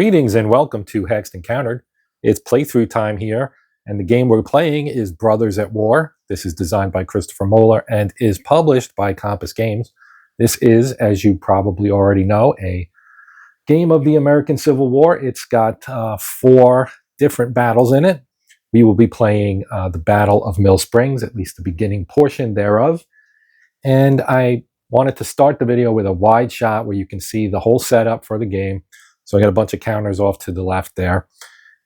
Greetings and welcome to Hexed Encountered. It's playthrough time here, and the game we're playing is Brothers at War. This is designed by Christopher Moeller and is published by Compass Games. This is, as you probably already know, a game of the American Civil War. It's got 4 different battles in it. We will be playing the Battle of Mill Springs, at least the beginning portion thereof. And I wanted to start the video with a wide shot where you can see the whole setup for the game. So I got a bunch of counters off to the left there,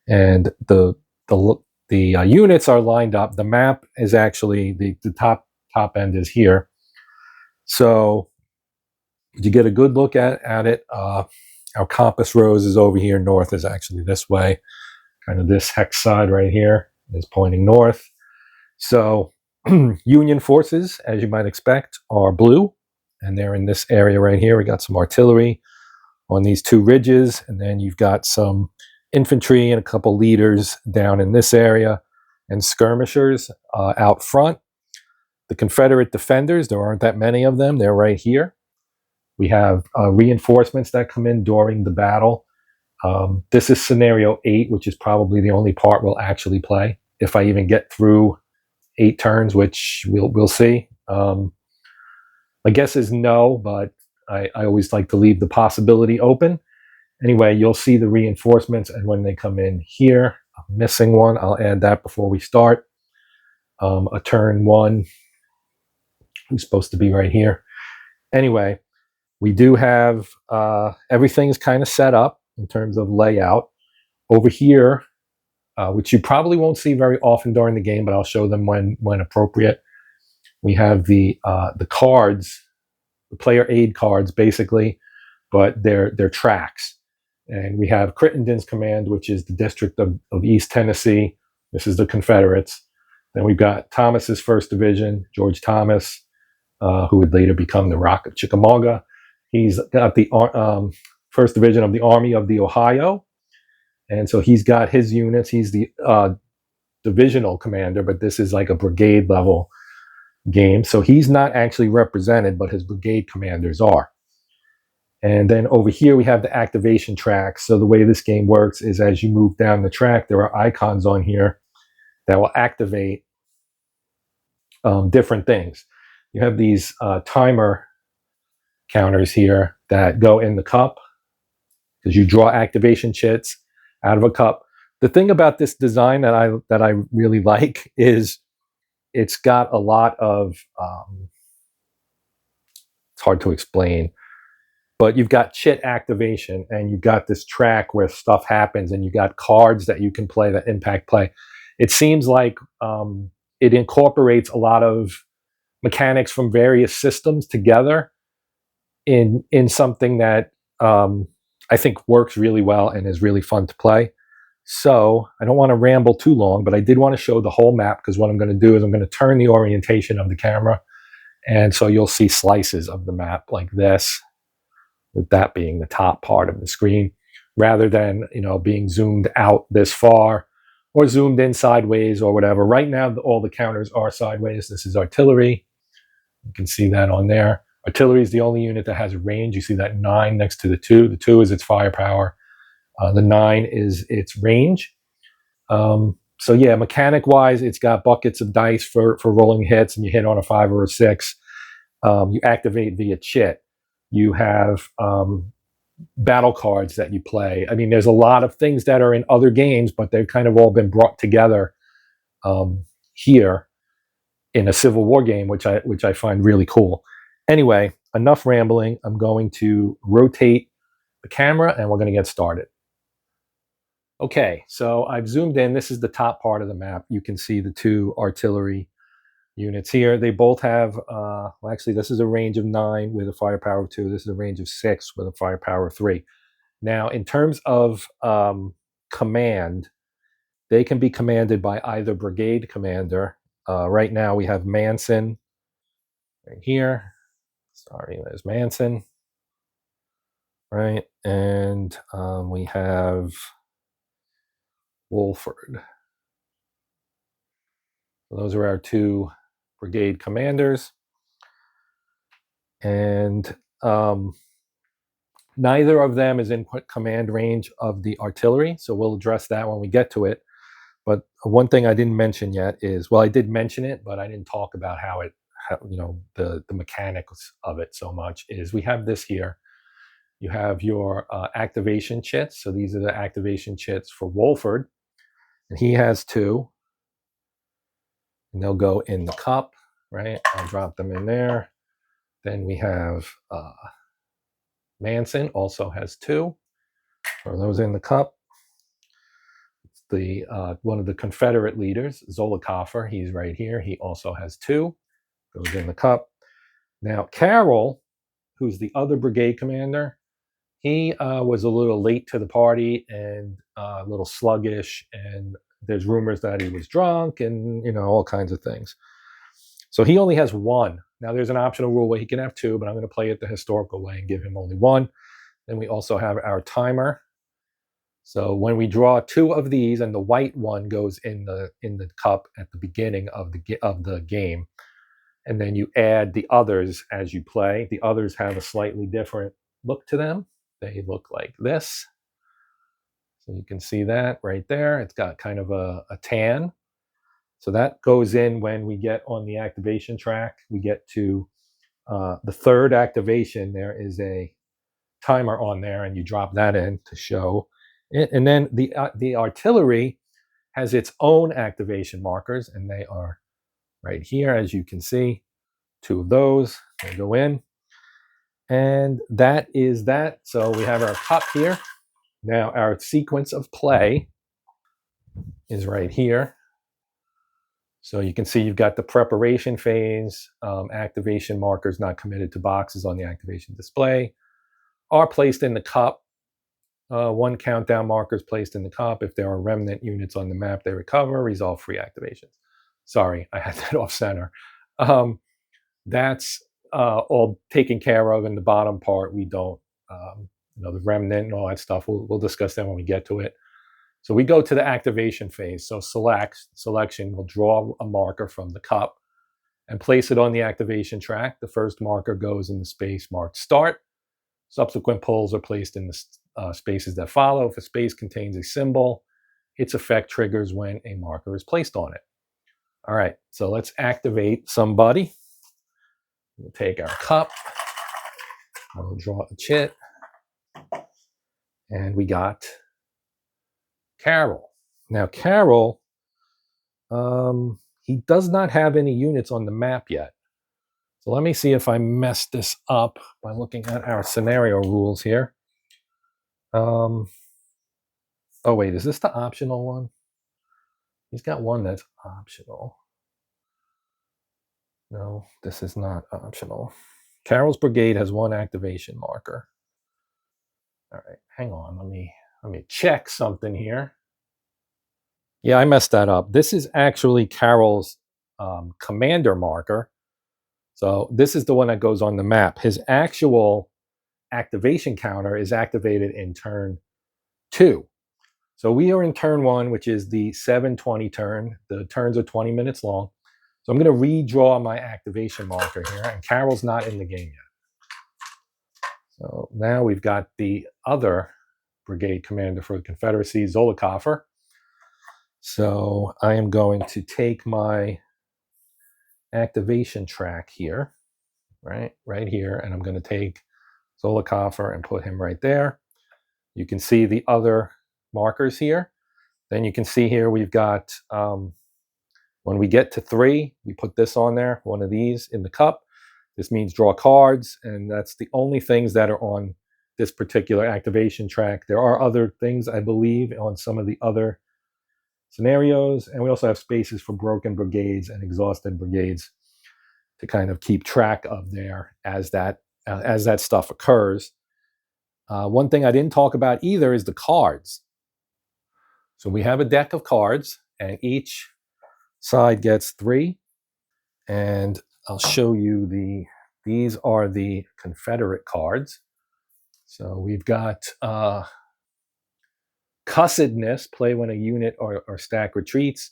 and the units are lined up. The map is actually the top end is here. So you get a good look at it. Our compass rose is over here. North is actually this way. Kind of this hex side right here is pointing north. So Union forces, as you might expect, are blue, and they're in this area right here. We got some artillery on these 2 ridges, and then you've got some infantry and a couple leaders down in this area, and skirmishers out front. The Confederate defenders, there aren't that many of them. They're right here. We have reinforcements that come in during the battle. This is scenario 8, which is probably the only part we'll actually play, if I even get through 8 turns, which we'll see. My guess is no, but I always like to leave the possibility open. Anyway, you'll see the reinforcements, and when they come in here, I'm missing one. I'll add that before we start. A turn 1, who's supposed to be right here. Anyway, we do have everything's kind of set up in terms of layout. Over here, which you probably won't see very often during the game, but I'll show them when appropriate. We have the cards, the player aid cards, basically, but they're tracks. And we have Crittenden's command, which is the district of East Tennessee. This is the Confederates. Then we've got Thomas's 1st Division, George Thomas, who would later become the Rock of Chickamauga. He's got the 1st Division of the Army of the Ohio. And so he's got his units. He's the divisional commander, but this is like a brigade level game. So he's not actually represented, but his brigade commanders are. And then over here we have the activation tracks. So the way this game works is as you move down the track, there are icons on here that will activate different things. You have these timer counters here that go in the cup, because you draw activation chits out of a cup. The thing about this design that I really like is it's got a lot of it's hard to explain, but you've got chit activation, and you've got this track where stuff happens, and you got cards that you can play that impact play. It seems like it incorporates a lot of mechanics from various systems together in something that I think works really well and is really fun to play. So I don't want to ramble too long, but I did want to show the whole map, because what I'm going to do is I'm going to turn the orientation of the camera, and so you'll see slices of the map like this, with that being the top part of the screen, rather than being zoomed out this far or zoomed in sideways or whatever. Right now, all the counters are sideways. This is artillery. You can see that on there. Artillery is the only unit that has a range. You see that 9 next to the 2. The 2 is its firepower. The 9 is its range. So yeah, mechanic-wise, it's got buckets of dice for rolling hits, and you hit on a 5 or a 6. You activate via chit. You have battle cards that you play. I mean, there's a lot of things that are in other games, but they've kind of all been brought together here in a Civil War game, which I find really cool. Anyway, enough rambling. I'm going to rotate the camera, and we're going to get started. Okay, so I've zoomed in. This is the top part of the map. You can see the 2 artillery units here. They both have, well, actually, this is a range of 9 with a firepower of 2. This is a range of 6 with a firepower of 3. Now, in terms of command, they can be commanded by either brigade commander. Right now, we have Manson right here. Sorry, there's Manson. Right, and we have Wolford. So those are our 2 brigade commanders. And Neither of them is in command range of the artillery, so we'll address that when we get to it. But one thing I didn't mention yet is, well, I did mention it, but I didn't talk about how the mechanics of it so much, is we have this here. You have your activation chits. So these are the activation chits for Wolford. And he has 2. And they'll go in the cup, right? I'll drop them in there. Then we have Manson, also has 2. Throw those in the cup. The one of the Confederate leaders, Zollicoffer, he's right here. He also has 2. Goes in the cup. Now, Carroll, who's the other brigade commander, he was a little late to the party and a little sluggish, and there's rumors that he was drunk and, all kinds of things. So he only has 1. Now, there's an optional rule where he can have 2, but I'm going to play it the historical way and give him only 1. Then we also have our timer. So when we draw 2 of these, and the white one goes in the cup at the beginning of the game, and then you add the others as you play. The others have a slightly different look to them. They look like this. So you can see that right there. It's got kind of a tan. So that goes in when we get on the activation track. We get to the 3rd activation. There is a timer on there, and you drop that in to show it. And then the artillery has its own activation markers, and they are right here, as you can see. 2 of those, they go in. And that is that. So we have our cup here. Now our sequence of play is right here. So you can see you've got the preparation phase, activation markers not committed to boxes on the activation display are placed in the cup. 1 countdown marker is placed in the cup. If there are remnant units on the map, they recover, resolve free activations. Sorry, I had that off center. That's all taken care of in the bottom part. We don't, the remnant and all that stuff. We'll discuss that when we get to it. So we go to the activation phase. So selection will draw a marker from the cup and place it on the activation track. The first marker goes in the space marked start. Subsequent pulls are placed in the spaces that follow. If a space contains a symbol, its effect triggers when a marker is placed on it. All right, so let's activate somebody. We'll take our cup. We'll draw a chit. And we got Carroll. Now, Carroll, he does not have any units on the map yet. So let me see if I messed this up by looking at our scenario rules here. Oh, wait, is this the optional one? He's got one that's optional. No, this is not optional. Carroll's brigade has 1 activation marker. All right, hang on. Let me check something here. Yeah, I messed that up. This is actually Carroll's commander marker. So this is the one that goes on the map. His actual activation counter is activated in turn 2. So we are in turn 1, which is the 7:20 turn. The turns are 20 minutes long. So I'm going to redraw my activation marker here, and Carroll's not in the game yet. So now we've got the other brigade commander for the Confederacy, Zollicoffer. So I am going to take my activation track here, right here, and I'm going to take Zollicoffer and put him right there. You can see the other markers here. Then you can see here we've got, when we get to 3, we put this on there, 1 of these in the cup. This means draw cards, and that's the only things that are on this particular activation track. There are other things, I believe, on some of the other scenarios, and we also have spaces for broken brigades and exhausted brigades to kind of keep track of there as that stuff occurs. One thing I didn't talk about either is the cards. So we have a deck of cards, and each side gets 3. And I'll show you these are the Confederate cards. So we've got Cussedness, play when a unit or stack retreats.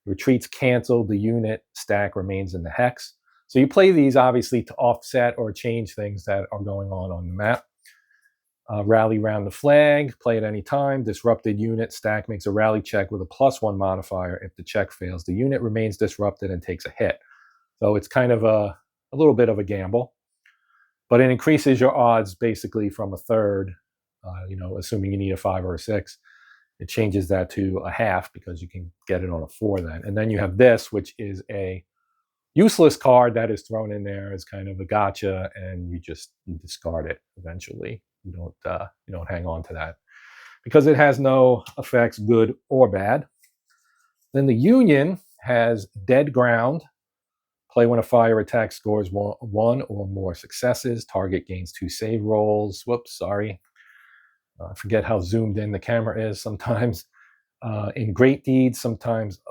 Retreats canceled, the unit stack remains in the hex. So you play these obviously to offset or change things that are going on the map. Rally round the flag, play at any time. Disrupted unit stack makes a rally check with a +1 modifier. If the check fails, the unit remains disrupted and takes a hit. So it's kind of a little bit of a gamble, but it increases your odds basically from a third, assuming you need a 5 or a 6. It changes that to a half because you can get it on a 4 then. And then you have this, which is a useless card that is thrown in there as kind of a gotcha, and you discard it eventually. You don't hang on to that because it has no effects, good or bad. Then the Union has Dead Ground. Play when a fire attack scores one or more successes. Target gains 2 save rolls. Whoops, sorry. I forget how zoomed in the camera is sometimes. In Great Deeds, sometimes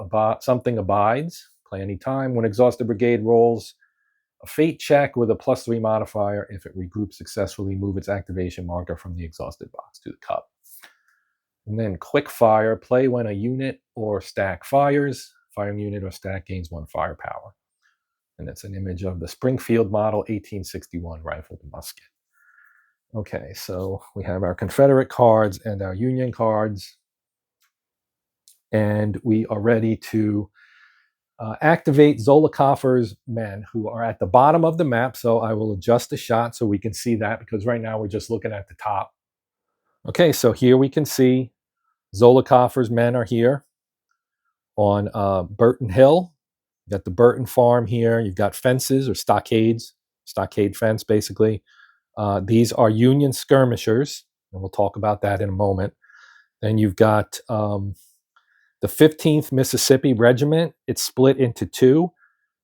something abides. Play anytime. When Exhausted Brigade rolls a fate check with a +3 modifier, if it regroups successfully, move its activation marker from the exhausted box to the cup. And then Quick Fire. Play when a unit or stack fires. Firing unit or stack gains 1 firepower. And it's an image of the Springfield model 1861 rifled musket. Okay, so we have our Confederate cards and our Union cards. And we are ready to activate Zollicoffer's men, who are at the bottom of the map. So I will adjust the shot so we can see that, because right now we're just looking at the top. Okay, so here we can see Zollicoffer's men are here on Burton Hill. You got the Burton farm here. You've got fences or stockades, stockade fence basically. These are Union skirmishers, and we'll talk about that in a moment. Then you've got the 15th Mississippi Regiment. It's split into 2.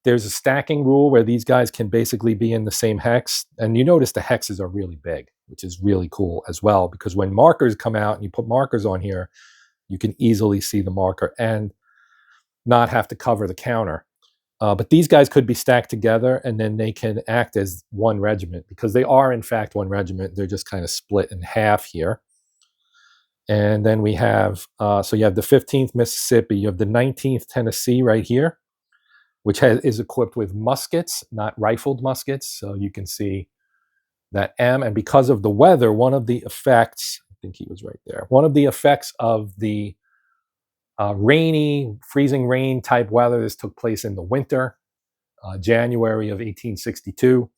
There's a stacking rule where these guys can basically be in the same hex. And you notice the hexes are really big, which is really cool as well, because when markers come out and you put markers on here, you can easily see the marker and not have to cover the counter. But these guys could be stacked together, and then they can act as one regiment, because they are in fact one regiment. They're just kind of split in half here. And then we have, so you have the 15th Mississippi, you have the 19th Tennessee right here, which is equipped with muskets, not rifled muskets. So you can see that M, and because of the weather, one of the effects, I think he was right there, one of the effects of the rainy, freezing rain type weather, this took place in the winter, January of 1862.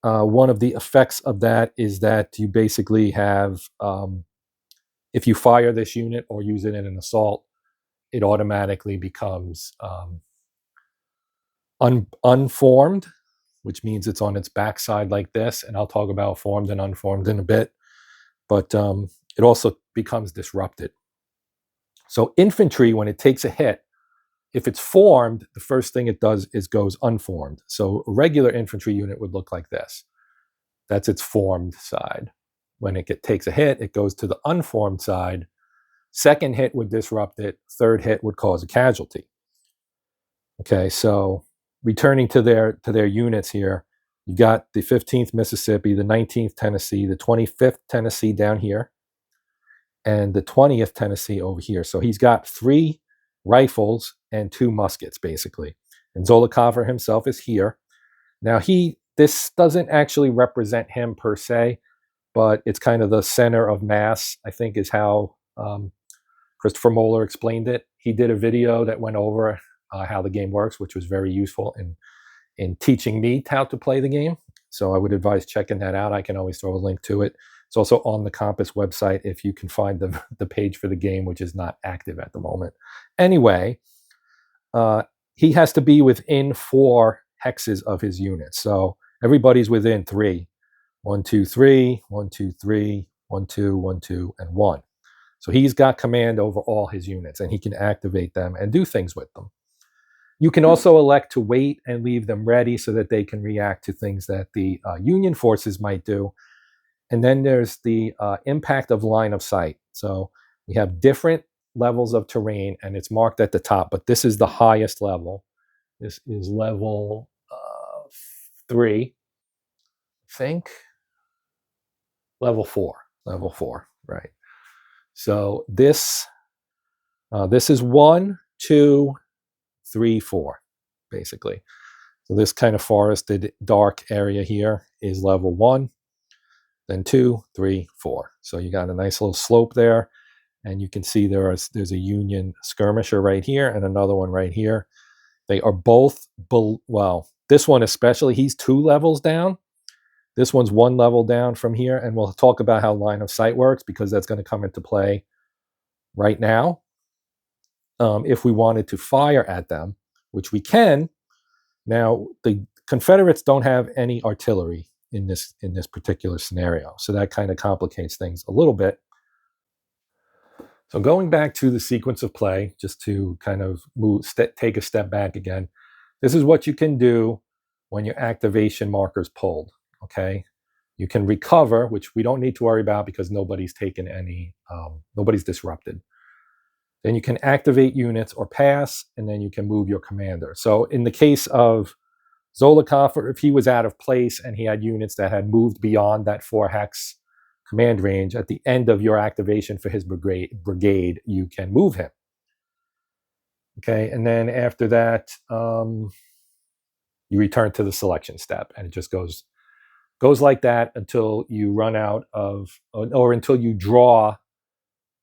One of the effects of that is that you basically have, if you fire this unit or use it in an assault, it automatically becomes unformed, which means it's on its backside like this. And I'll talk about formed and unformed in a bit. But it also becomes disrupted. So infantry, when it takes a hit, if it's formed, the first thing it does is goes unformed. So a regular infantry unit would look like this. That's its formed side. When it takes a hit, it goes to the unformed side. Second hit would disrupt it. Third hit would cause a casualty. Okay, so returning to their units here, you got the 15th Mississippi, the 19th Tennessee, the 25th Tennessee down here, and the 20th Tennessee over here. So he's got 3 rifles and 2 muskets, basically. And Zollicoffer himself is here. Now, this doesn't actually represent him per se, but it's kind of the center of mass, I think, is how Christopher Moeller explained it. He did a video that went over how the game works, which was very useful in teaching me how to play the game. So I would advise checking that out. I can always throw a link to it. It's also on the Compass website if you can find the page for the game, which is not active at the moment. Anyway, he has to be within 4 hexes of his unit. So everybody's within 3. 1, 2, 3, 1, 2, 3, 1, 2, 1, 2, and 1. So he's got command over all his units, and he can activate them and do things with them. You can also elect to wait and leave them ready so that they can react to things that the Union forces might do. And then there's the impact of line of sight. So we have different levels of terrain, and it's marked at the top, but this is the highest level. This is level 3, I think. Level 4, right? So this is 1, 2, 3, 4, basically. So this kind of forested dark area here is level 1. then 2, 3, 4. So you got a nice little slope there, and you can see there's a Union skirmisher right here and another one right here. They are both, well, this one especially, he's 2 levels down. This one's 1 level down from here, and we'll talk about how line of sight works because that's going to come into play right now. If we wanted to fire at them, which we can. Now, the Confederates don't have any artillery in this particular scenario, so that kind of complicates things a little bit. So going back to the sequence of play, just to kind of take a step back again, this is what you can do when your activation marker's pulled, okay? You can recover, which we don't need to worry about because nobody's taken any, nobody's disrupted. Then you can activate units or pass, and then you can move your commander. So in the case of Zolikoff, if he was out of place and he had units that had moved beyond that 4 hex command range, at the end of your activation for his brigade, you can move him. Okay, and then after that, you return to the selection step, and it just goes like that until you run out of, or until you draw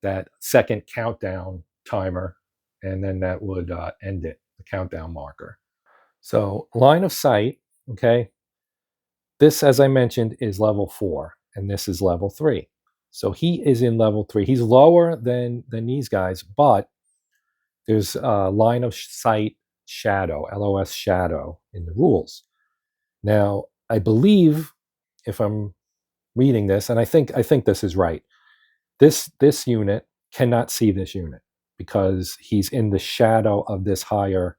that second countdown timer, and then that would end it, the countdown marker. So line of sight, okay, this, as I mentioned, is level 4, and this is level 3. So he is in level 3. He's lower than these guys, but there's a line of sight shadow, LOS shadow, in the rules. Now, I believe, if I'm reading this, and I think this is right, this unit cannot see this unit because he's in the shadow of this higher,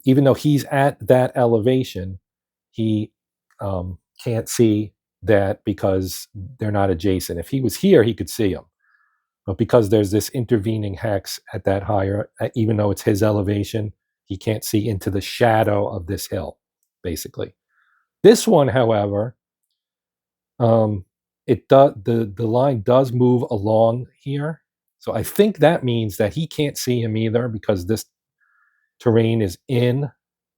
even though he's at that elevation, he can't see that because they're not adjacent. If he was here, he could see them. But because there's this intervening hex at that higher, even though it's his elevation, he can't see into the shadow of this hill, basically. This one, however, the line does move along here. So I think that means that he can't see him either because this terrain is in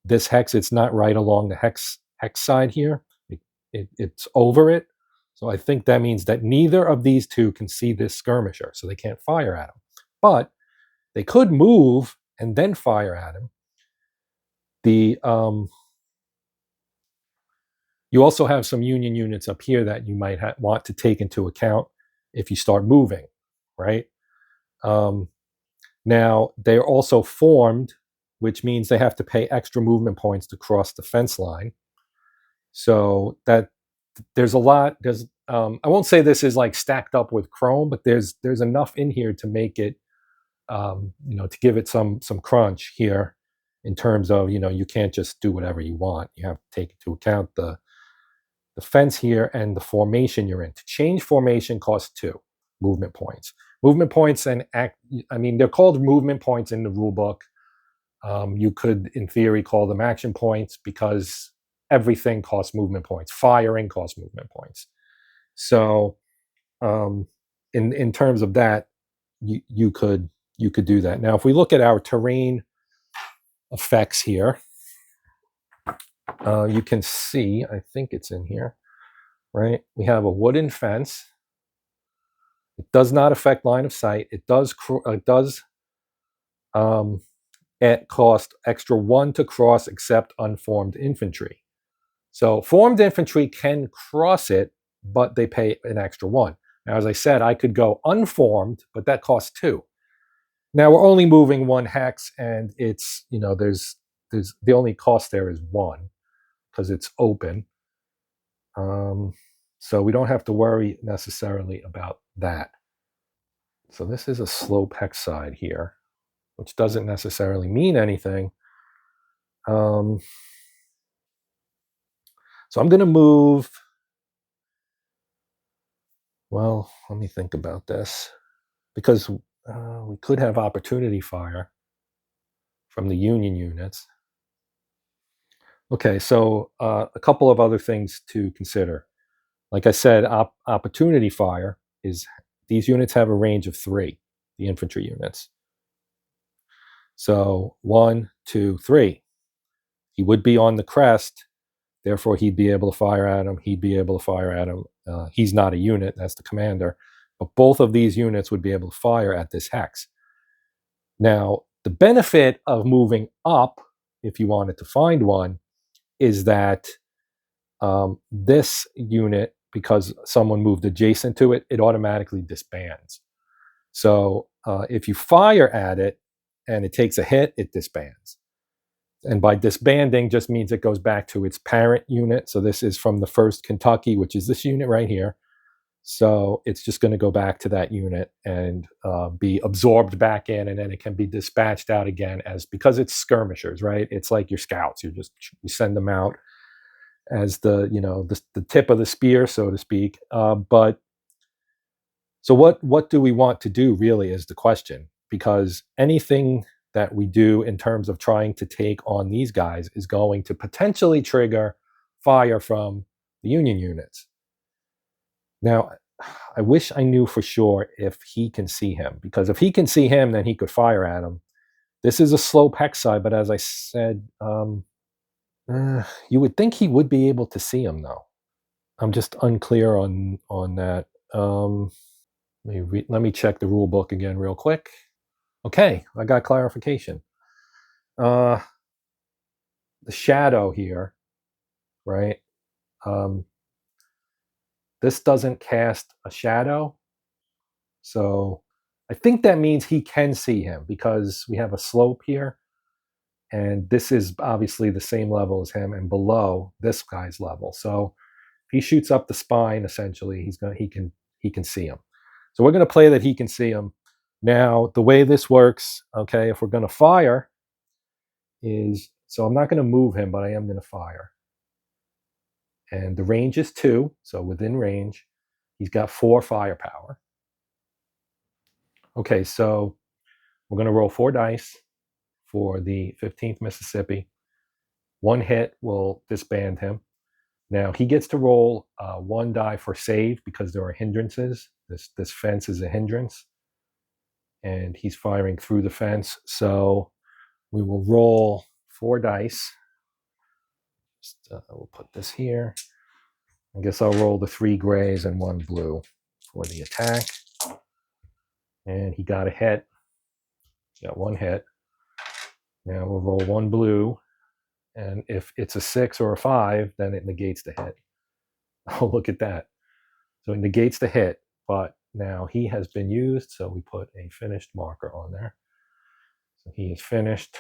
this hex. It's not right along the hex side here. It's over it. So I think that means that neither of these two can see this skirmisher, so they can't fire at him. But they could move and then fire at him. You also have some Union units up here that you might want to take into account if you start moving, right? Now, they're also formed, which means they have to pay extra movement points to cross the fence line. So that there's a lot. I won't say this is like stacked up with Chrome, but there's enough in here to make it, to give it some crunch here in terms of, you can't just do whatever you want. You have to take into account the fence here and the formation you're in. To change formation costs 2 movement points. Movement points they're called movement points in the rule book. You could, in theory, call them action points because everything costs movement points. Firing costs movement points. So, in terms of that, you could do that. Now, if we look at our terrain effects here, you can see, I think it's in here, right? We have a wooden fence. It does not affect line of sight. It does cost extra 1 to cross except unformed infantry. So formed infantry can cross it, but they pay an extra 1. Now, as I said, I could go unformed, but that costs 2. Now we're only moving 1 hex, and it's, there's the only cost there is 1 because it's open. So we don't have to worry necessarily about that. So this is a slope hex side here, which doesn't necessarily mean anything. So I'm going to move. Well, let me think about this, because we could have opportunity fire from the Union units. Okay, so a couple of other things to consider. Like I said, opportunity fire is, these units have a range of 3, the infantry units. So 1, 2, 3. He would be on the crest. Therefore, he'd be able to fire at him. He'd be able to fire at him. He's not a unit. That's the commander. But both of these units would be able to fire at this hex. Now, the benefit of moving up, if you wanted to find one, is that this unit, because someone moved adjacent to it, it automatically disbands. So if you fire at it and it takes a hit, it disbands. And by disbanding just means it goes back to its parent unit. So this is from the 1st Kentucky, which is this unit right here. So it's just going to go back to that unit and be absorbed back in, and then it can be dispatched out again because it's skirmishers, right? It's like your scouts. You send them out as the tip of the spear, so to speak. But so what do we want to do really is the question, because anything that we do in terms of trying to take on these guys is going to potentially trigger fire from the Union units. Now, I wish I knew for sure if he can see him, because if he can see him, then he could fire at him. This is a slope hex side, but as I said, you would think he would be able to see him, though. I'm just unclear on that. Let me check the rule book again real quick. Okay, I got clarification. The shadow here, right? This doesn't cast a shadow. So I think that means he can see him, because we have a slope here. And this is obviously the same level as him and below this guy's level. So if he shoots up the spine, essentially, he can see him. So we're going to play that he can see him. Now, the way this works, okay, if we're going to fire is, so I'm not going to move him, but I am going to fire. And the range is 2, so within range, he's got 4 firepower. Okay, so we're going to roll 4 dice for the 15th Mississippi. 1 hit will disband him. Now, he gets to roll 1 die for save because there are hindrances. This fence is a hindrance. And he's firing through the fence. So we will roll 4 dice. We'll put this here. I guess I'll roll the 3 grays and 1 blue for the attack. And he got a hit. Got 1 hit. Now we'll roll 1 blue. And if it's a 6 or a 5, then it negates the hit. Oh, look at that. So it negates the hit, but now he has been used, so we put a finished marker on there. So he is finished.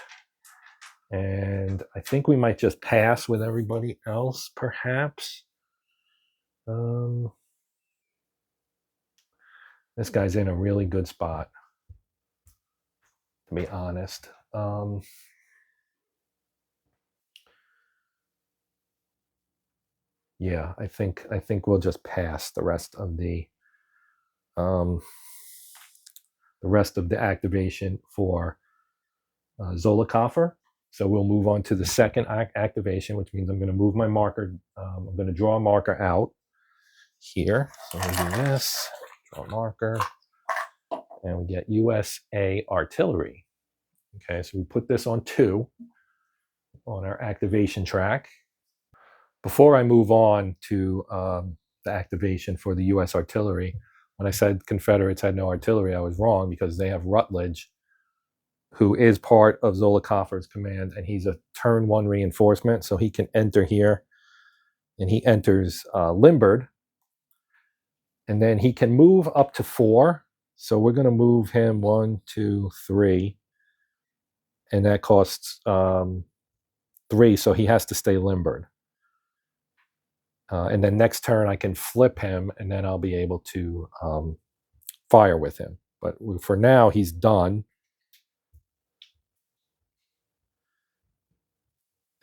And I think we might just pass with everybody else, perhaps. This guy's in a really good spot, to be honest. Yeah, I think we'll just pass the rest of the activation for Zollicoffer. So we'll move on to the second activation, which means I'm going to move my marker. I'm going to draw a marker out here. So we do this, draw a marker, and we get USA Artillery. Okay, so we put this on 2 on our activation track. Before I move on to the activation for the U.S. Artillery, when I said Confederates had no artillery, I was wrong, because they have Rutledge, who is part of Zollicoffer's command, and he's a turn 1 reinforcement, so he can enter here, and he enters limbered, and then he can move up to 4. So we're going to move him 1, 2, 3, and that costs 3, so he has to stay limbered. And then next turn I can flip him, and then I'll be able to fire with him. But for now, he's done.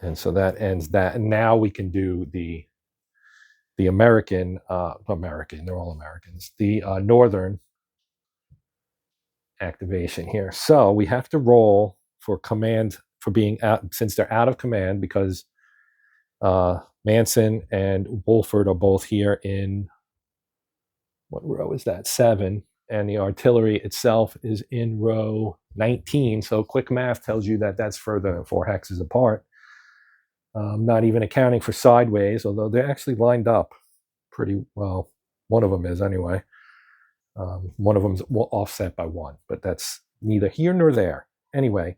And so that ends that. And now we can do the American, they're all Americans, the Northern activation here. So we have to roll for command, for being out, since they're out of command, because Manson and Wolford are both here in, what row is that? 7. And the artillery itself is in row 19. So quick math tells you that that's further than 4 hexes apart. Not even accounting for sideways, although they're actually lined up pretty well. One of them is anyway. One of them's offset by one, but that's neither here nor there. Anyway,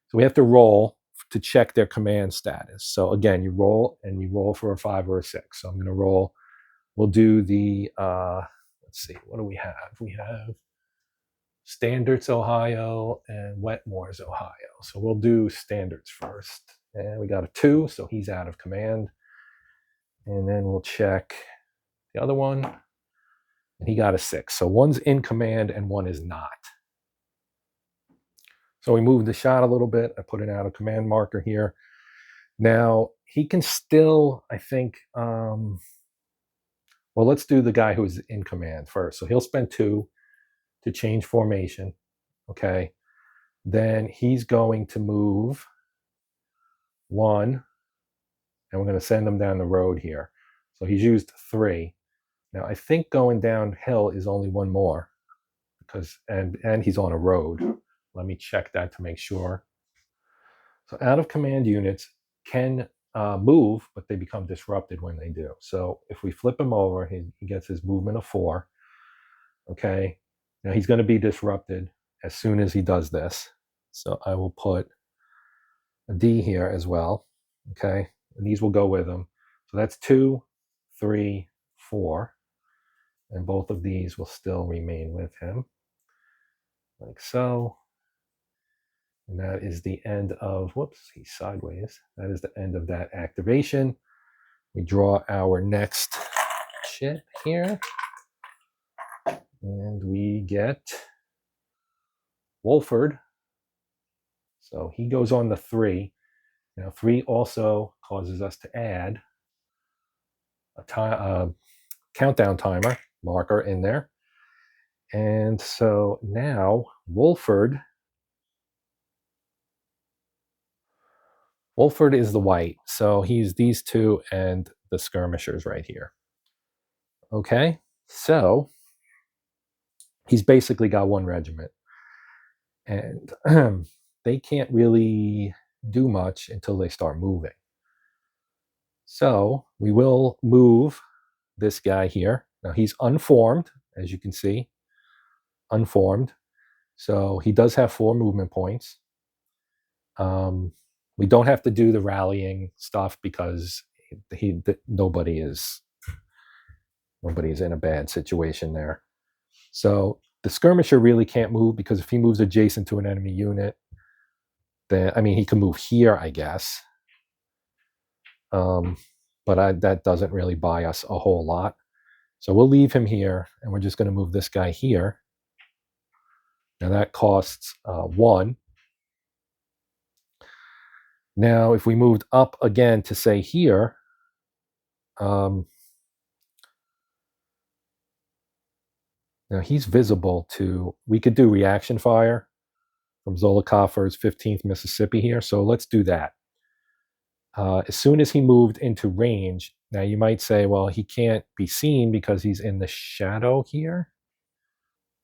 so we have to roll to check their command status. So again, you roll and you roll for a 5 or a 6. So I'm going to roll. We'll do the, let's see, what do we have? We have Standards, Ohio, and Wetmore's, Ohio. So we'll do Standards first. And we got a 2, so he's out of command. And then we'll check the other one. And he got a 6. So one's in command and one is not. So we moved the shot a little bit. I put an out of command marker here. Now, he can still, I think, well, let's do the guy who's in command first. So he'll spend 2 to change formation. Okay. Then he's going to move 1, and we're going to send him down the road here. So he's used 3. Now, I think going downhill is only 1 more because, and he's on a road. Let me check that to make sure. So out of command units can move, but they become disrupted when they do. So if we flip him over, he gets his movement of 4. Okay. Now he's going to be disrupted as soon as he does this. So I will put a D here as well. Okay. And these will go with him. So that's 2, 3, 4. And both of these will still remain with him. Like so. And that is the end of, whoops, he's sideways. That is the end of that activation. We draw our next chit here. And we get Wolford. So he goes on the 3. Now 3 also causes us to add a countdown timer marker in there. And so now Wolford is the white. So he's these 2 and the skirmishers right here. Okay, so he's basically got 1 regiment. And they can't really do much until they start moving. So we will move this guy here. Now he's unformed, as you can see, unformed. So he does have 4 movement points. We don't have to do the rallying stuff because nobody is in a bad situation there. So the skirmisher really can't move because if he moves adjacent to an enemy unit, then, I mean, he can move here, I guess. But that doesn't really buy us a whole lot. So we'll leave him here, and we're just going to move this guy here. Now that costs 1. Now, if we moved up again to say here, now he's visible to, we could do reaction fire from Zollicoffer's 15th Mississippi here. So let's do that. As soon as he moved into range, now you might say, well, he can't be seen because he's in the shadow here.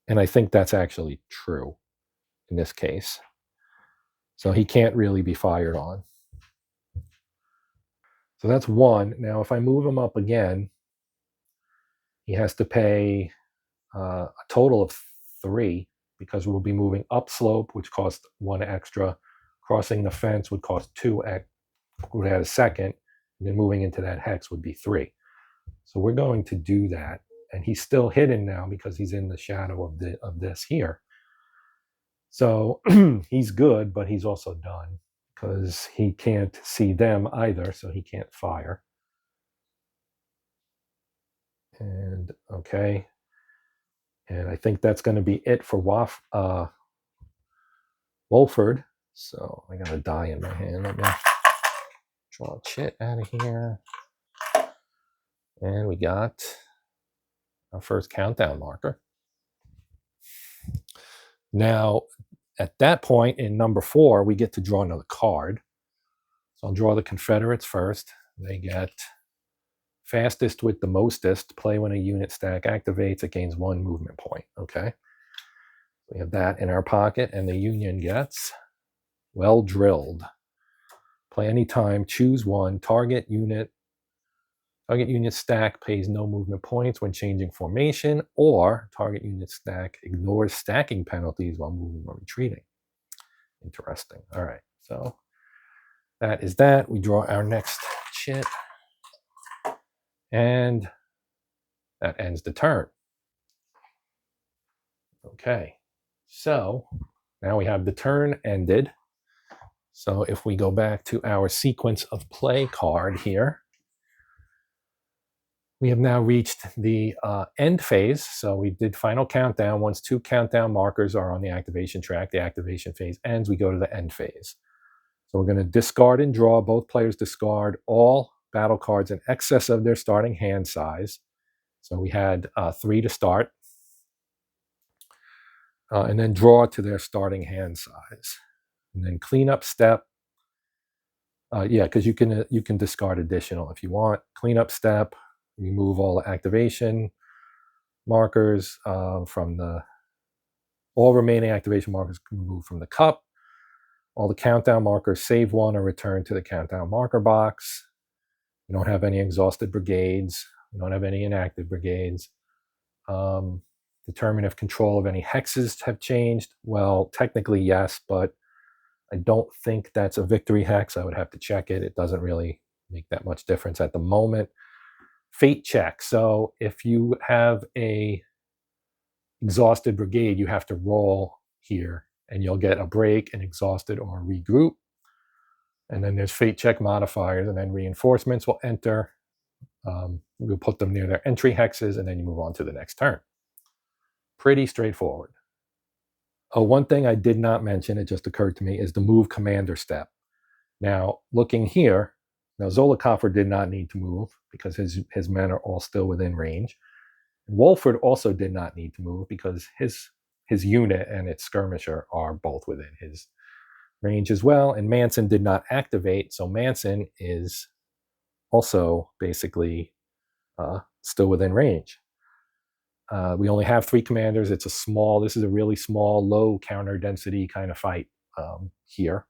And I think that's actually true in this case. So he can't really be fired on. So that's 1. Now, if I move him up again, he has to pay a total of 3 because we'll be moving upslope, which costs 1 extra. Crossing the fence would cost 2 would add a second, and then moving into that hex would be 3. So we're going to do that, and he's still hidden now because he's in the shadow of this here. So he's good, but he's also done because he can't see them either, so he can't fire. And okay, and I think that's going to be it for Wolford. So I got a die in my hand. Let me draw a chit out of here. And we got our first countdown marker. Now, at that point in number 4, we get to draw another card. So I'll draw the Confederates first. They get fastest with the mostest. Play when a unit stack activates, it gains 1 movement point. Okay. We have that in our pocket, and the Union gets well drilled. Play anytime, choose one, target unit stack pays no movement points when changing formation, or target unit stack ignores stacking penalties while moving or retreating. Interesting. All right, so that is that. We draw our next chit, and that ends the turn. Okay, so now we have the turn ended. So if we go back to our sequence of play card here, we have now reached the end phase. So we did final countdown. Once 2 countdown markers are on the activation track, the activation phase ends, we go to the end phase. So we're going to discard and draw. Both players discard all battle cards in excess of their starting hand size. So we had 3 to start. And then draw to their starting hand size. And then cleanup step. Yeah, because you can discard additional if you want. Cleanup step. Remove all the activation markers from the. All remaining activation markers removed from the cup. All the countdown markers, save one or return to the countdown marker box. We don't have any exhausted brigades. We don't have any inactive brigades. Determine if control of any hexes have changed. Well, technically yes, but I don't think that's a victory hex. I would have to check it. It doesn't really make that much difference at the moment. Fate check. So if you have a exhausted brigade, you have to roll here, and you'll get a break, an exhausted, or a regroup. And then there's fate check modifiers, and then reinforcements will enter. We'll put them near their entry hexes, and then you move on to the next turn. Pretty straightforward. Oh, one thing I did not mention, it just occurred to me, is the move commander step. Now, looking here, now Zollicoffer did not need to move because his men are all still within range. And Wolford also did not need to move because his unit and its skirmisher are both within his range as well. And Manson did not activate, so Manson is also basically still within range. We only have 3 commanders. This is a really small, low counter density kind of fight here.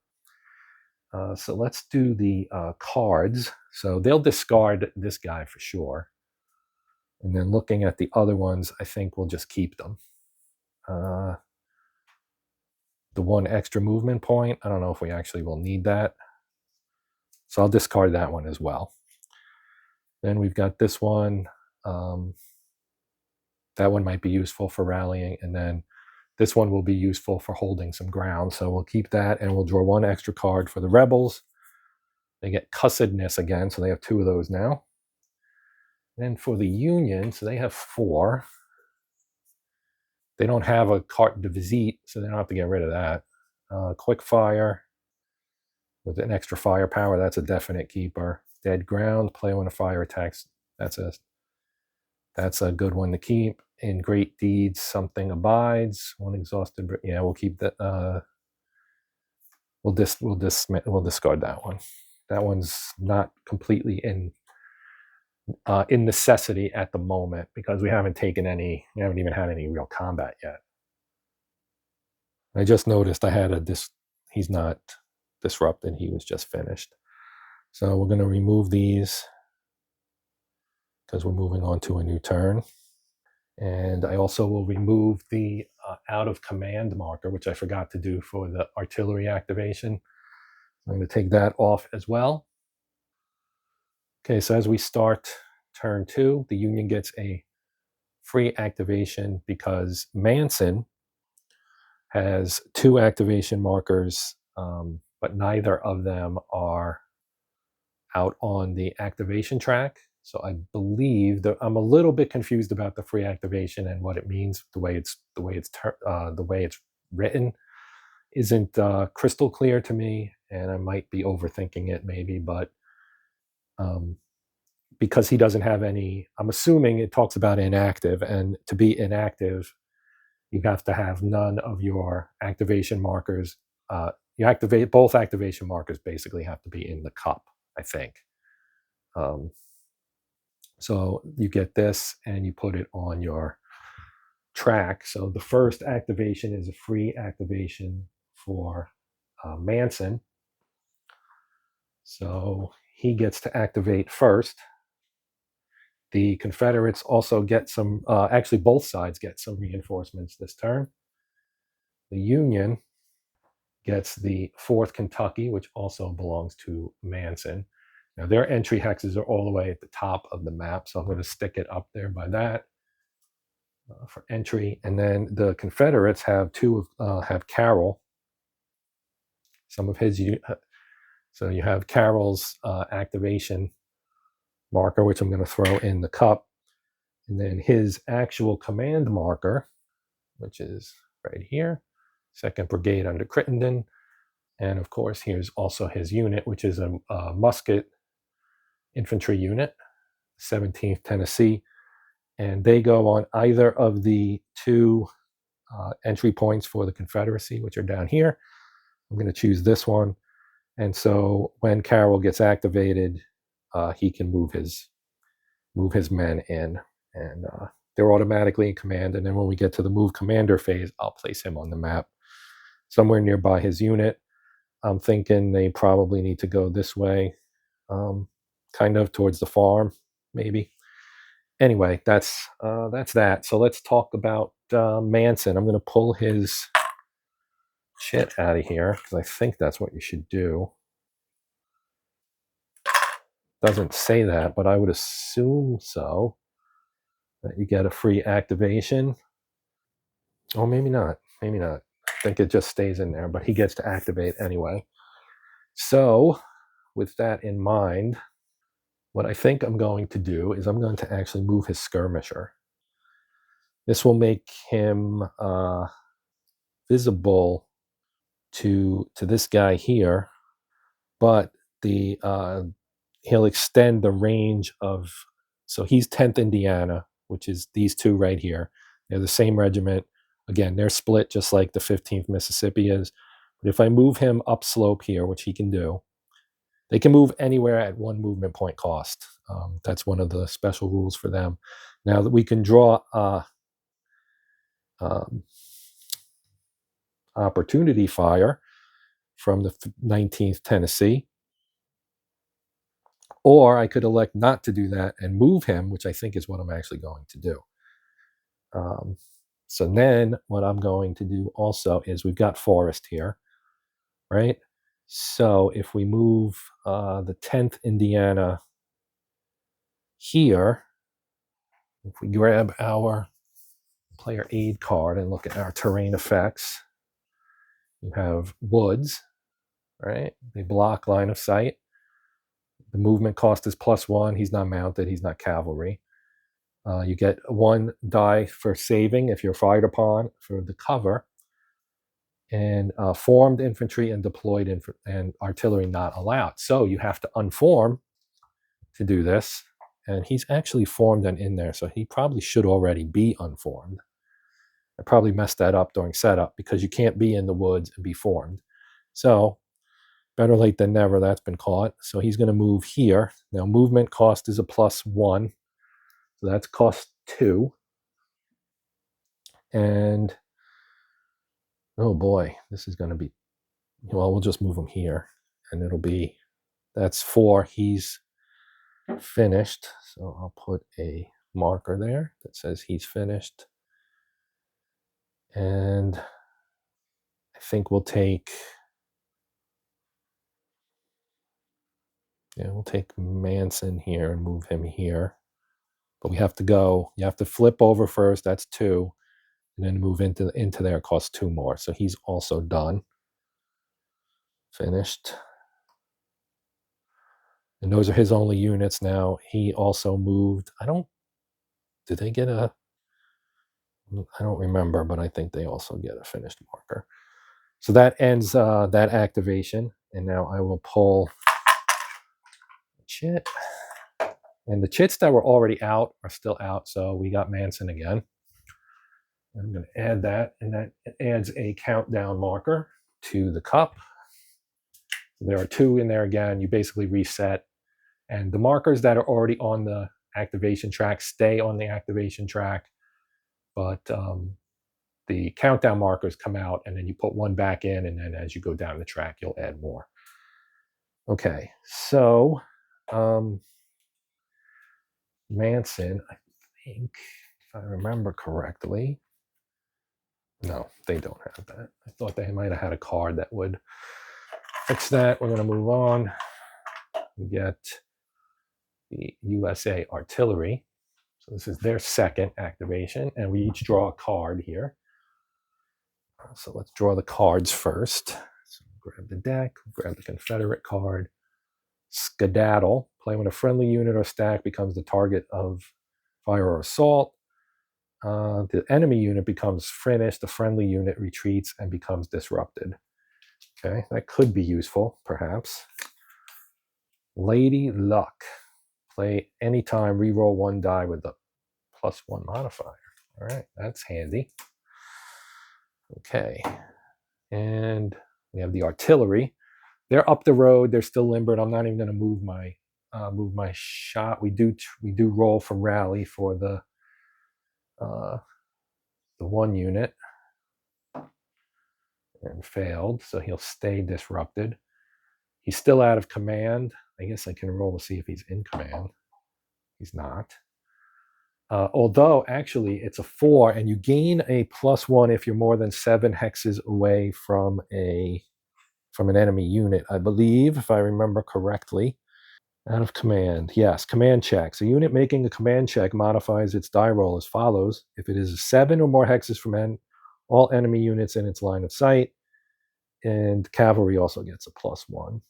So let's do the cards. So they'll discard this guy for sure. And then looking at the other ones, I think we'll just keep them. The 1 extra movement point, I don't know if we actually will need that. So I'll discard that one as well. Then we've got this one. That one might be useful for rallying. And then this one will be useful for holding some ground. So we'll keep that, and we'll draw 1 extra card for the rebels. They get cussedness again, so they have 2 of those now. Then for the Union, so they have 4. They don't have a carte de visite, so they don't have to get rid of that. Quick fire with an extra firepower, that's a definite keeper. Dead ground, play when a fire attacks. That's a good one to keep. In great deeds, something abides. 1 exhausted. Yeah, we'll keep that. We'll discard that one. That one's not completely in necessity at the moment because we haven't even had any real combat yet. I just noticed I had he's not disrupted, he was just finished. So we're going to remove these because we're moving on to a new turn. And I also will remove the out of command marker, which I forgot to do for the artillery activation. I'm going to take that off as well. Okay, so as we start turn 2, the Union gets a free activation because Manson has 2 activation markers, but neither of them are out on the activation track. So I believe that I'm a little bit confused about the free activation and what it means. The way it's written isn't crystal clear to me, and I might be overthinking it maybe, but because he doesn't have any, I'm assuming it talks about inactive, and to be inactive, you have to have none of your activation markers. Both activation markers basically have to be in the cup, I think. So you get this and you put it on your track. So the first activation is a free activation for Manson. So he gets to activate first. The Confederates also get some, actually both sides get some reinforcements this turn. The Union gets the 4th Kentucky, which also belongs to Manson. Now their entry hexes are all the way at the top of the map, so I'm going to stick it up there by that for entry. And then the Confederates have have Carroll. Some of his, so you have Carroll's activation marker, which I'm going to throw in the cup, and then his actual command marker, which is right here, 2nd Brigade under Crittenden. And of course, here's also his unit, which is a musket infantry unit, 17th Tennessee. And they go on either of the 2 entry points for the Confederacy, which are down here. I'm going to choose this one. And so when Carroll gets activated, he can move his men in, and they're automatically in command. And then when we get to the move commander phase, I'll place him on the map somewhere nearby his unit. I'm thinking they probably need to go this way, kind of towards the farm, maybe. Anyway, that's that. So let's talk about Manson. I'm going to pull his shit out of here because I think that's what you should do. Doesn't say that, but I would assume so. That you get a free activation. Oh, maybe not. Maybe not. I think it just stays in there, but he gets to activate anyway. So with that in mind, what I think I'm going to do is I'm going to actually move his skirmisher. This will make him visible to this guy here, but he'll extend the range of, so he's 10th Indiana, which is these 2 right here. They're the same regiment. Again, they're split just like the 15th Mississippi is. But if I move him upslope here, which he can do, they can move anywhere at 1 movement point cost. That's one of the special rules for them. Now that we can draw opportunity fire from the 19th Tennessee, or I could elect not to do that and move him, which I think is what I'm actually going to do. So then what I'm going to do also is we've got forest here, right? So if we move the 10th Indiana here, if we grab our player aid card and look at our terrain effects, you have woods, right? They block line of sight. The movement cost is +1. He's not mounted. He's not cavalry. You get 1 die for saving if you're fired upon for the cover. And formed infantry and deployed and artillery not allowed. So you have to unform to do this. And he's actually formed and in there, so he probably should already be unformed. I probably messed that up during setup because you can't be in the woods and be formed. So better late than never, that's been caught. So he's going to move here. Now movement cost is a +1. So that's cost 2. And oh boy, this is going to be, well, we'll just move him here. And it'll be, that's 4. He's finished. So I'll put a marker there that says he's finished. And I think we'll take, we'll take Manson here and move him here. But we have to go, you have to flip over first, that's 2. And then move into there, costs 2 more. So he's also done. Finished. And those are his only units now. He also moved, did they get I don't remember, but I think they also get a finished marker. So that ends that activation. And now I will pull chit. And the chits that were already out are still out. So we got Manson again. I'm going to add that. And that adds a countdown marker to the cup. There are 2 in there again. You basically reset. And the markers that are already on the activation track stay on the activation track. But the countdown markers come out, and then you put 1 back in, and then as you go down the track, you'll add more. Okay, so Manson, I think, if I remember correctly, no, they don't have that. I thought they might have had a card that would fix that. We're going to move on. We get the USA Artillery. So this is their second activation, and we each draw a card here. So let's draw the cards first. So grab the deck, grab the Confederate card. Skedaddle. Play when a friendly unit or stack becomes the target of fire or assault. The enemy unit becomes finished, the friendly unit retreats and becomes disrupted. Okay, that could be useful, perhaps. Lady Luck. Play anytime, reroll one die with the +1 modifier. All right, that's handy. Okay, and we have the artillery. They're up the road. They're still limbered. I'm not even going to move my shot. We do roll for rally for the one unit and failed, so he'll stay disrupted. He's still out of command. I guess I can roll to see if he's in command. He's not. Although actually it's a 4, and you gain a +1 if you're more than 7 hexes away from an enemy unit, I believe, if I remember correctly. Out of command. Yes, command checks. A unit making a command check modifies its die roll as follows. If it is 7 or more hexes from all enemy units in its line of sight, and cavalry also gets a +1.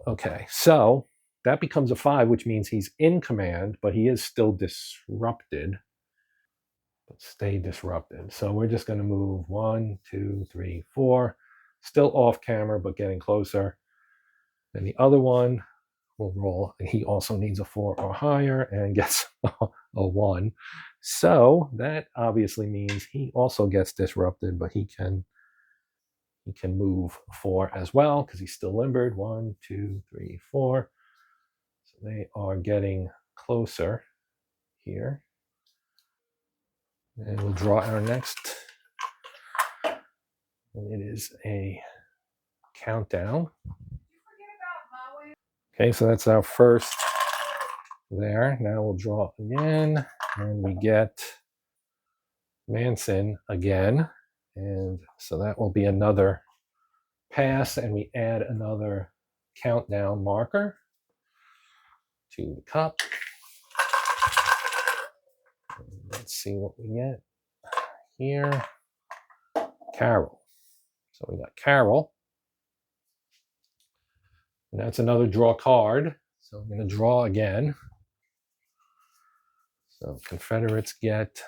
Okay, so that becomes a 5, which means he's in command, but he is still disrupted. But stay disrupted. So we're just going to move 1, 2, 3, 4. Still off camera, but getting closer. Then the other one will roll. He also needs a 4 or higher and gets a 1. So that obviously means he also gets disrupted, but he can move 4 as well because he's still limbered. 1, 2, 3, 4. So they are getting closer here. And we'll draw our next. And it is a countdown. Okay, so that's our first there. Now we'll draw again, and we get Manson again. And so that will be another pass, and we add another countdown marker to the cup. Let's see what we get here. Carol. So we got Carol. And that's another draw card. So I'm going to draw again. So Confederates get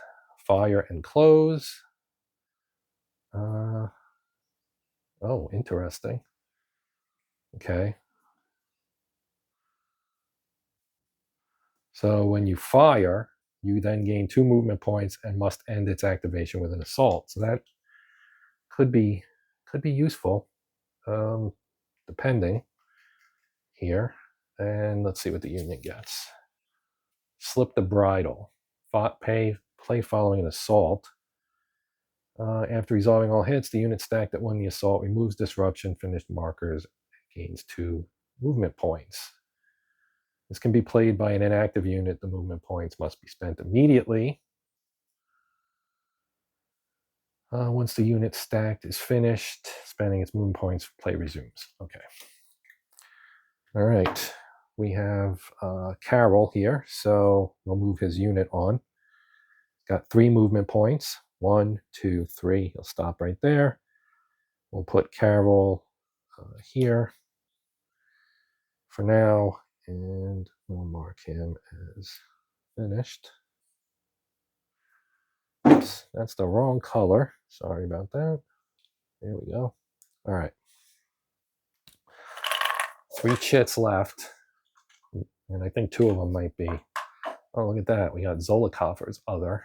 fire and close. Oh, interesting. Okay. So when you fire, you then gain 2 movement points and must end its activation with an assault. So that could be useful, depending here. And let's see what the Union gets. Slip the bridle. Play following an assault. After resolving all hits, the unit stack that won the assault removes disruption, finished markers, gains 2 movement points. This can be played by an inactive unit. The movement points must be spent immediately. Once the unit stacked is finished, spending its movement points, play resumes. Okay. All right. We have Carol here, so we'll move his unit on. Got 3 movement points. 1, 2, 3. He'll stop right there. We'll put Carol here for now, and we'll mark him as finished. Oops, that's the wrong color. Sorry about that. There we go. All right. 3 chits left, and I think 2 of them might be. Oh, look at that. We got Zolikofer's other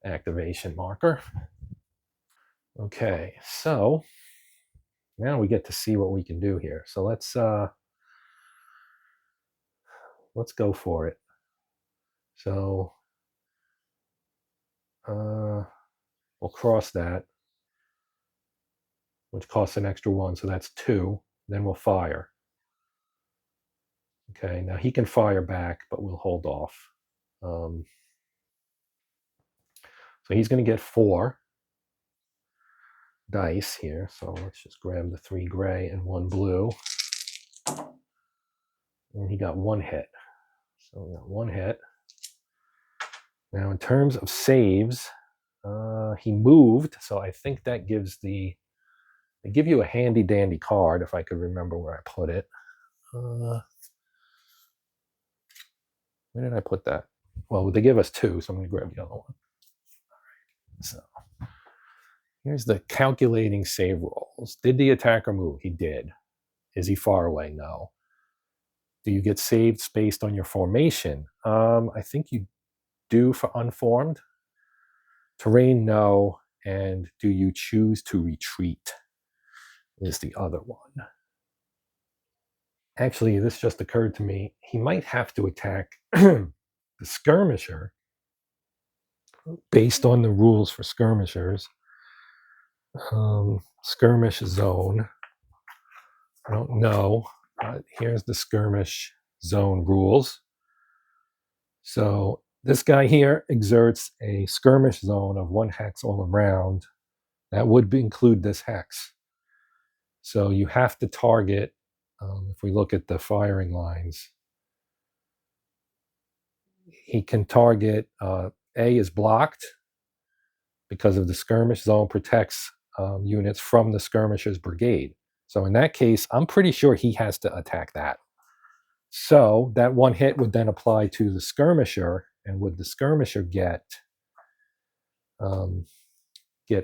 activation marker. Okay, so now we get to see what we can do here. So let's go for it. So we'll cross that, which costs an extra 1, so that's 2. Then we'll fire. Okay, now he can fire back, but we'll hold off. So he's going to get 4 dice here. So let's just grab the 3 gray and 1 blue. And he got 1 hit. So we got 1 hit. Now in terms of saves, he moved. So I think that gives they give you a handy dandy card if I could remember where I put it. Where did I put that? Well, they give us 2, so I'm going to grab the other one. So here's the calculating save rolls. Did the attacker move? He did. Is he far away? No. Do you get saved based on your formation? I think you do for unformed. Terrain, no. And do you choose to retreat? Is the other one. Actually, this just occurred to me. He might have to attack the skirmisher based on the rules for skirmishers. Skirmish zone. I don't know. Here's the skirmish zone rules. So this guy here exerts a skirmish zone of 1 hex all around. That would include this hex. So you have to target, if we look at the firing lines, he can target, A is blocked because of the skirmish zone protects units from the skirmishers brigade. So in that case, I'm pretty sure he has to attack that. So that 1 hit would then apply to the skirmisher, and would the skirmisher get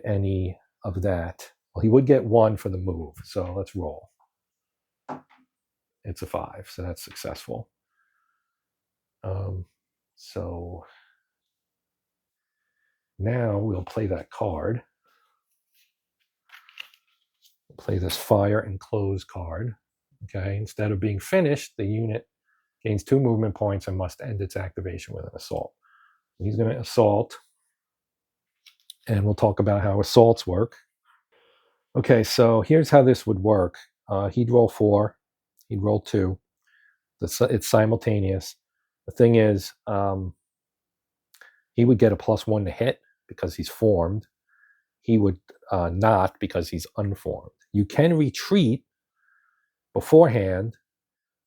any of that? Well, he would get 1 for the move. So let's roll. It's a 5, so that's successful. So now we'll play that card. We'll play this fire and close card. Okay, instead of being finished, the unit gains 2 movement points and must end its activation with an assault. He's going to assault, and we'll talk about how assaults work. Okay, so here's how this would work. He'd roll 4, he'd roll 2. It's simultaneous. The thing is, he would get a +1 to hit because he's formed. He would not because he's unformed. You can retreat beforehand,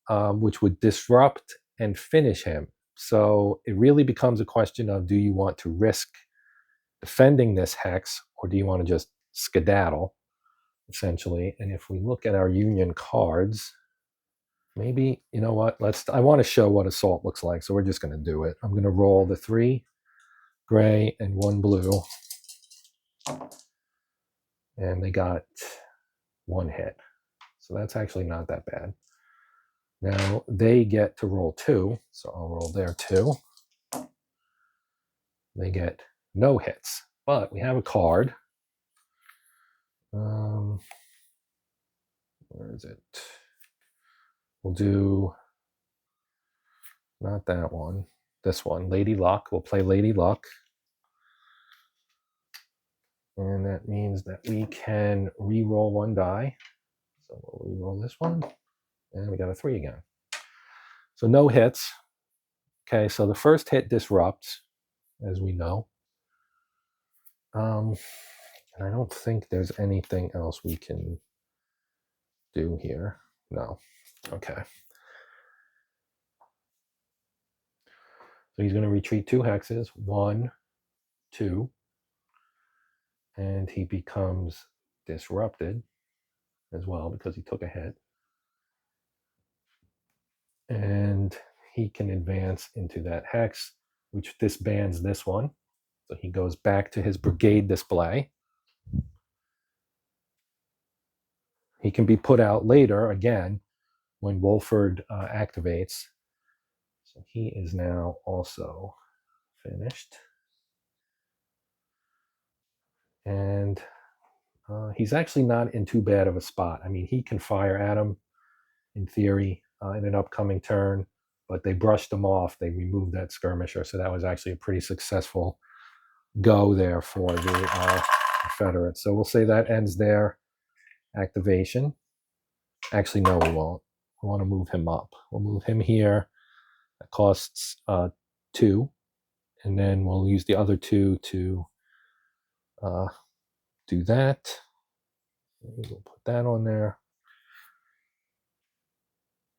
which would disrupt and finish him. So it really becomes a question of, do you want to risk defending this hex, or do you want to just skedaddle, essentially? And if we look at our union cards, maybe, you know what, I want to show what assault looks like, so we're just going to do it. I'm going to roll the 3 gray and 1 blue, and they got 1 hit. So that's actually not that bad. Now they get to roll 2, so I'll roll their 2. They get no hits, but we have a card. Where is it? We'll do not that one, this one, Lady Luck. We'll play Lady Luck. And that means that we can re-roll 1 die. So we'll re-roll this one, and we got a 3 again. So no hits. Okay, so the first hit disrupts, as we know. And I don't think there's anything else we can do here. No. Okay. So he's going to retreat 2 hexes, 1, 2, and he becomes disrupted as well because he took a hit. And he can advance into that hex, which disbands this one. So he goes back to his brigade display. He can be put out later, again, when Wolford activates. So he is now also finished. And he's actually not in too bad of a spot. I mean, he can fire at him, in theory, in an upcoming turn, but they brushed him off. They removed that skirmisher, so that was actually a pretty successful go there for the Confederates. So we'll say that ends their activation. Actually, no, we won't. We want to move him up. We'll move him here. That costs 2. And then we'll use the other 2 to do that. We'll put that on there.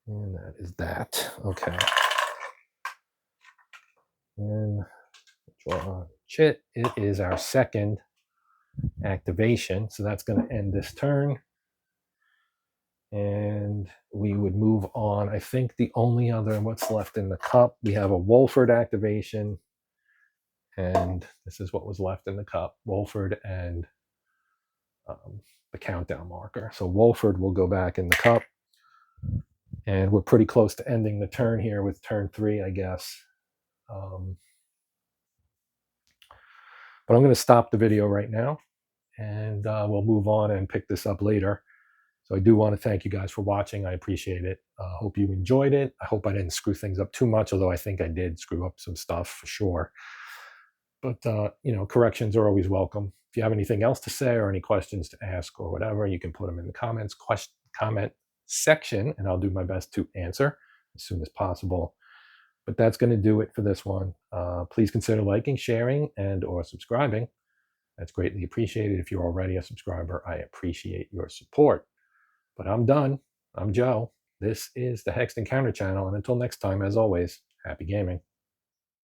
And that is that. Okay. And draw chit. It is our second activation. So that's going to end this turn. And we would move on. I think the only other, what's left in the cup, we have a Wolford activation. And this is what was left in the cup. Wolford and the countdown marker. So Wolford will go back in the cup. And we're pretty close to ending the turn here with turn 3, I guess. But I'm going to stop the video right now, and we'll move on and pick this up later. So I do want to thank you guys for watching. I appreciate it. Hope you enjoyed it. I hope I didn't screw things up too much, although I think I did screw up some stuff for sure. But, corrections are always welcome. If you have anything else to say or any questions to ask or whatever, you can put them in the comment section, and I'll do my best to answer as soon as possible. But that's going to do it for this one. Please consider liking, sharing, and or subscribing. That's greatly appreciated. If you're already a subscriber, I appreciate your support. But I'm done. I'm Joe. This is the Hexed Encounter channel. And until next time, as always, happy gaming.